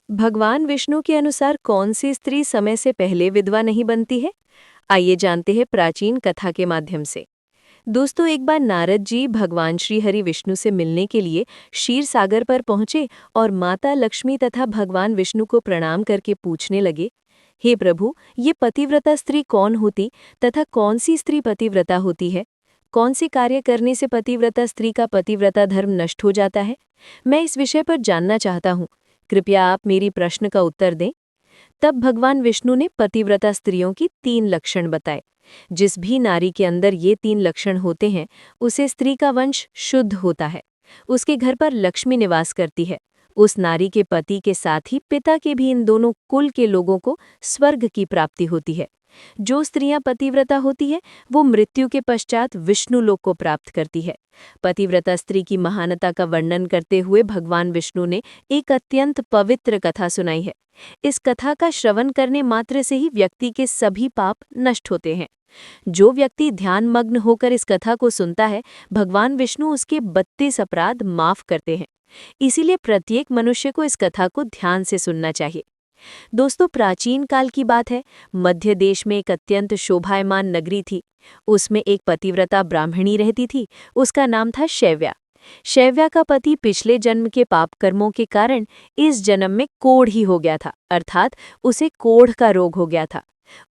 भगवान विष्णु के अनुसार कौन सी स्त्री समय से पहले विधवा नहीं बनती है? आइए जानते हैं प्राचीन कथा के माध्यम से। दोस्तों, एक बार नारद जी भगवान श्री हरि विष्णु से मिलने के लिए क्षीर सागर पर पहुंचे और माता लक्ष्मी तथा भगवान विष्णु को प्रणाम करके पूछने लगे, हे प्रभु, ये पतिव्रता स्त्री कौन होती तथा कौन सी स्त्री पतिव्रता होती है? कौन से कार्य करने से पतिव्रता स्त्री का पतिव्रता धर्म नष्ट हो जाता है? मैं इस विषय पर जानना चाहता हूँ। कृपया आप मेरी प्रश्न का उत्तर दें। तब भगवान विष्णु ने पतिव्रता स्त्रियों की 3 लक्षण बताए। जिस भी नारी के अंदर ये 3 लक्षण होते हैं, उसे स्त्री का वंश शुद्ध होता है। उसके घर पर लक्ष्मी निवास करती है। उस नारी के पति के साथ ही पिता के भी इन दोनों कुल के लोगों को स्वर्ग की प्राप्ति होती है। जो स्त्रियां पतिव्रता होती है, वो मृत्यु के पश्चात विष्णु लोक को प्राप्त करती है। पतिव्रता स्त्री की महानता का वर्णन करते हुए भगवान विष्णु ने एक अत्यंत पवित्र कथा सुनाई है। इस कथा का श्रवण करने मात्र से ही व्यक्ति के सभी पाप नष्ट होते हैं। जो व्यक्ति ध्यानमग्न होकर इस कथा को सुनता है, भगवान विष्णु उसके 32 अपराध माफ करते हैं। इसीलिए प्रत्येक मनुष्य को इस कथा को ध्यान से सुनना चाहिए। दोस्तों, प्राचीन काल की बात है। मध्य देश में एक अत्यंत शोभायमान नगरी थी। उसमें एक पतिव्रता ब्राह्मणी रहती थी। उसका नाम था शैव्या। शैव्या का पति पिछले जन्म के पाप कर्मों के कारण इस जन्म में कोढ़ ही हो गया था, अर्थात उसे कोढ़ का रोग हो गया था।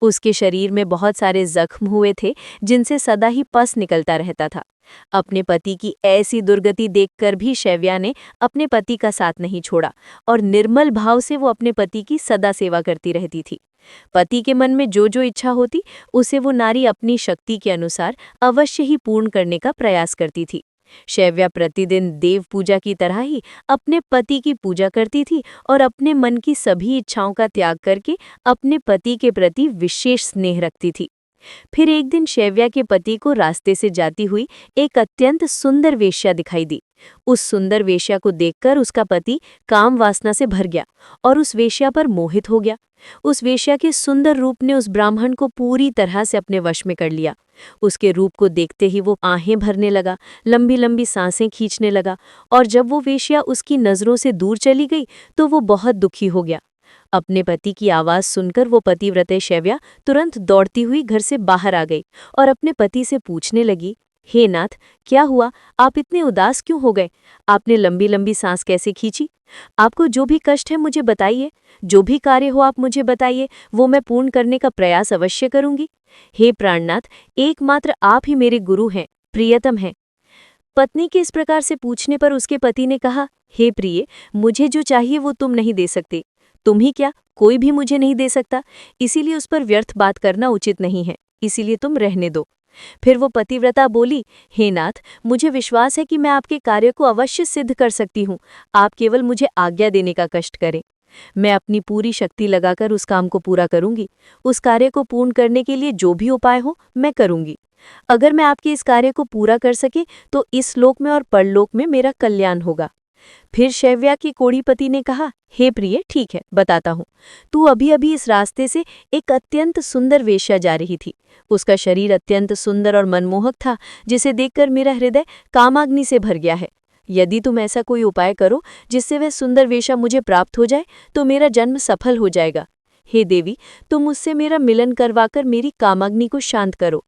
उसके शरीर में बहुत सारे जख्म हुए थे, जिनसे सदा ही पस निकलता रहता था। अपने पति की ऐसी दुर्गति देखकर भी शैव्या ने अपने पति का साथ नहीं छोड़ा और निर्मल भाव से वो अपने पति की सदा सेवा करती रहती थी। पति के मन में जो जो इच्छा होती, उसे वो नारी अपनी शक्ति के अनुसार अवश्य ही पूर्ण करने का प्रयास करती थी। शैव्या प्रतिदिन देव पूजा की तरह ही अपने पति की पूजा करती थी और अपने मन की सभी इच्छाओं का त्याग करके अपने पति के प्रति विशेष स्नेह रखती थी। फिर एक दिन शैव्या के पति को रास्ते से जाती हुई एक अत्यंत सुंदर वेश्या दिखाई दी। उस सुंदर वेश्या को देखकर उसका पति काम वासना से भर गया और उस वेश्या पर मोहित हो गया। उस वेश्या के सुंदर रूप ने उस ब्राह्मण को पूरी तरह से अपने वश में कर लिया। उसके रूप को देखते ही वो आहें भरने लगा, लंबी लंबी सांसें खींचने लगा और जब वो वेश्या उसकी नजरों से दूर चली गई तो वो बहुत दुखी हो गया। अपने पति की आवाज सुनकर वो पतिव्रते शैव्या तुरंत दौड़ती हुई घर से बाहर आ गई और अपने पति से पूछने लगी, हे नाथ, क्या हुआ? आप इतने उदास क्यों हो गए? आपने लंबी लंबी सांस कैसे खींची? आपको जो भी कष्ट है मुझे बताइए। जो भी कार्य हो आप मुझे बताइए, वो मैं पूर्ण करने का प्रयास अवश्य करूंगी। हे प्राणनाथ, एकमात्र आप ही मेरे गुरु हैं, प्रियतम हैं। पत्नी के इस प्रकार से पूछने पर उसके पति ने कहा, हे प्रिय, मुझे जो चाहिए वो तुम नहीं दे सकते। तुम ही क्या, कोई भी मुझे नहीं दे सकता। इसीलिए उस पर व्यर्थ बात करना उचित नहीं है, इसीलिए तुम रहने दो। फिर वो पतिव्रता बोली, हे नाथ, मुझे विश्वास है कि मैं आपके कार्य को अवश्य सिद्ध कर सकती हूँ। आप केवल मुझे आज्ञा देने का कष्ट करें। मैं अपनी पूरी शक्ति लगाकर उस काम को पूरा करूंगी। उस कार्य को पूर्ण करने के लिए जो भी उपाय हो मैं करूंगी। अगर मैं आपके इस कार्य को पूरा कर सके तो इस लोक में और परलोक में मेरा कल्याण होगा। फिर शैव्या के कोढ़ीपति ने कहा, हे प्रिय, ठीक है, बताता हूँ। तू अभी अभी इस रास्ते से एक अत्यंत सुंदर वेश्या जा रही थी। उसका शरीर अत्यंत सुंदर और मनमोहक था, जिसे देखकर मेरा हृदय कामाग्नि से भर गया है। यदि तुम ऐसा कोई उपाय करो जिससे वह सुंदर वेश्या मुझे प्राप्त हो जाए तो मेरा जन्म सफल हो जाएगा। हे देवी, तुम मुझसे मेरा मिलन करवाकर मेरी कामाग्नि को शांत करो।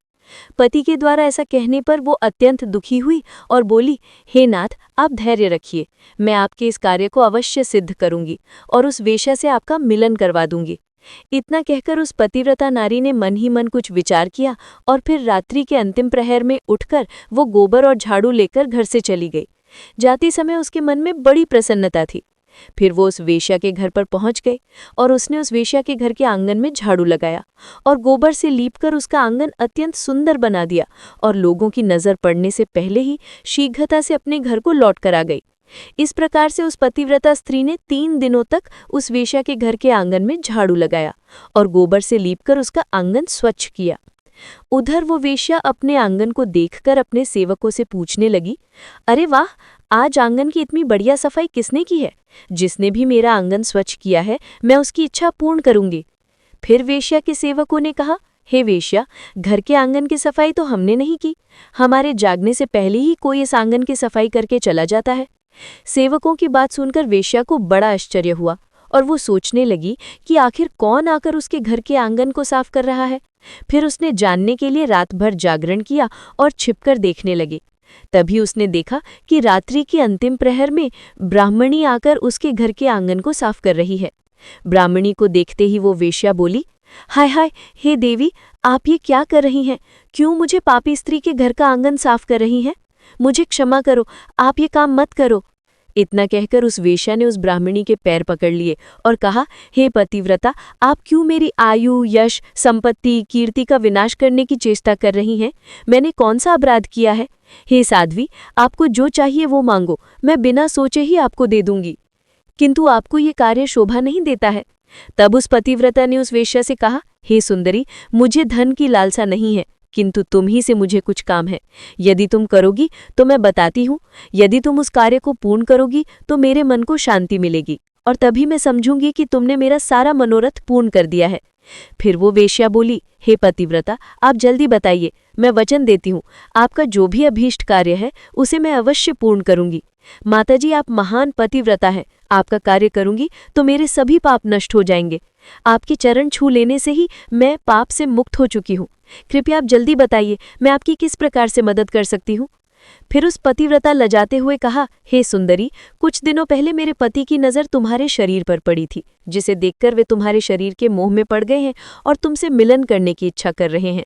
पति के द्वारा ऐसा कहने पर वो अत्यंत दुखी हुई और बोली, हे नाथ, आप धैर्य रखिए। मैं आपके इस कार्य को अवश्य सिद्ध करूंगी और उस वेश्या से आपका मिलन करवा दूंगी। इतना कहकर उस पतिव्रता नारी ने मन ही मन कुछ विचार किया और फिर रात्रि के अंतिम प्रहर में उठकर वो गोबर और झाड़ू लेकर घर से चली गई। जाते समय उसके मन में बड़ी प्रसन्नता थी। फिर वो उस वेश्या के घर पर पहुंच गई और उसने उस वेश्या के घर के आंगन में झाड़ू लगाया और गोबर से लीपकर उसका आंगन अत्यंत सुंदर बना दिया और लोगों की नजर पड़ने से पहले ही शीघ्रता से अपने घर को लौट कर आ गई। इस प्रकार से उस पतिव्रता स्त्री ने 3 दिनों तक उस वेश्या के घर के आंगन में झाड़ू लगाया और गोबर से लीपकर उसका आंगन स्वच्छ किया। उधर वो वेश्या अपने आंगन को देखकर अपने सेवकों से पूछने लगी, अरे वाह, आज आंगन की इतनी बढ़िया सफाई किसने की है? जिसने भी मेरा आंगन स्वच्छ किया है, मैं उसकी इच्छा पूर्ण करूंगी। फिर वेश्या के सेवकों ने कहा, हे वेश्या, घर के आंगन की सफाई तो हमने नहीं की। हमारे जागने से पहले ही कोई इस आंगन की सफाई करके चला जाता है। सेवकों की बात सुनकर वेश्या को बड़ा आश्चर्य हुआ और वो सोचने लगी कि आखिर कौन आकर उसके घर के आंगन को साफ कर रहा है। फिर उसने जानने के लिए रात भर जागरण किया और छिपकर देखने लगी। तभी उसने देखा कि रात्रि के अंतिम प्रहर में ब्राह्मणी आकर उसके घर के आंगन को साफ कर रही है। ब्राह्मणी को देखते ही वो वेश्या बोली, हाय हाय, हे देवी, आप ये क्या कर रही हैं? क्यों मुझे पापी स्त्री के घर का आंगन साफ कर रही हैं? मुझे क्षमा करो, आप ये काम मत करो। इतना कहकर उस वेश्या ने उस ब्राह्मणी के पैर पकड़ लिए और कहा, हे पतिव्रता, आप क्यों मेरी आयु, यश, संपत्ति, कीर्ति का विनाश करने की चेष्टा कर रही हैं? मैंने कौन सा अपराध किया है? हे साध्वी, आपको जो चाहिए वो मांगो, मैं बिना सोचे ही आपको दे दूंगी। किंतु आपको ये कार्य शोभा नहीं देता है। तब उस पतिव्रता ने उस वेश्या से कहा, हे सुंदरी, मुझे धन की लालसा नहीं है, किंतु तुम ही से मुझे कुछ काम है। यदि तुम करोगी तो मैं बताती हूँ। यदि तुम उस कार्य को पूर्ण करोगी तो मेरे मन को शांति मिलेगी, और तभी मैं समझूंगी कि तुमने मेरा सारा मनोरथ पूर्ण कर दिया है। फिर वो वेश्या बोली, हे पतिव्रता, आप जल्दी बताइए, मैं वचन देती हूँ, आपका जो भी अभीष्ट कार्य है उसे मैं अवश्य पूर्ण करूंगी। माताजी, आप महान पतिव्रता हैं, आपका कार्य करूंगी तो मेरे सभी पाप नष्ट हो जाएंगे। आपके चरण छू लेने से ही मैं पाप से मुक्त हो चुकी हूँ। कृपया आप जल्दी बताइए, मैं आपकी किस प्रकार से मदद कर सकती हूँ? फिर उस पतिव्रता लजाते हुए कहा, हे सुंदरी, कुछ दिनों पहले मेरे पति की नज़र तुम्हारे शरीर पर पड़ी थी, जिसे देखकर वे तुम्हारे शरीर के मोह में पड़ गए हैं और तुमसे मिलन करने की इच्छा कर रहे हैं।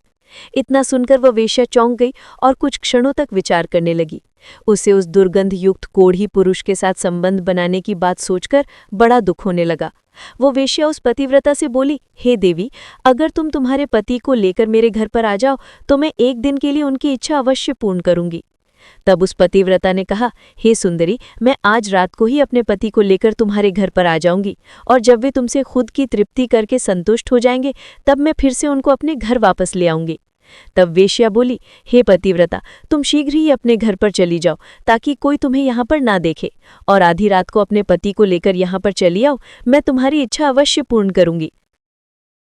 इतना सुनकर वह वेश्या चौंक गई और कुछ क्षणों तक विचार करने लगी। उसे उस दुर्गंध युक्त कोढ़ी पुरुष के साथ संबंध बनाने की बात सोचकर बड़ा दुख होने लगा। वो वेश्या उस पतिव्रता से बोली, हे देवी, अगर तुम तुम्हारे पति को लेकर मेरे घर पर आ जाओ तो मैं एक दिन के लिए उनकी इच्छा अवश्य पूर्ण करूंगी। तब उस पतिव्रता ने कहा, हे सुंदरी, मैं आज रात को ही अपने पति को लेकर तुम्हारे घर पर आ जाऊंगी, और जब वे तुमसे खुद की तृप्ति करके संतुष्ट हो जाएंगे तब मैं फिर से उनको अपने घर वापस ले आऊंगी। तब वेश्या बोली, हे पतिव्रता, तुम शीघ्र ही अपने घर पर चली जाओ ताकि कोई तुम्हें यहाँ पर ना देखे, और आधी रात को अपने पति को लेकर यहाँ पर चली आओ, मैं तुम्हारी इच्छा अवश्य पूर्ण करूंगी।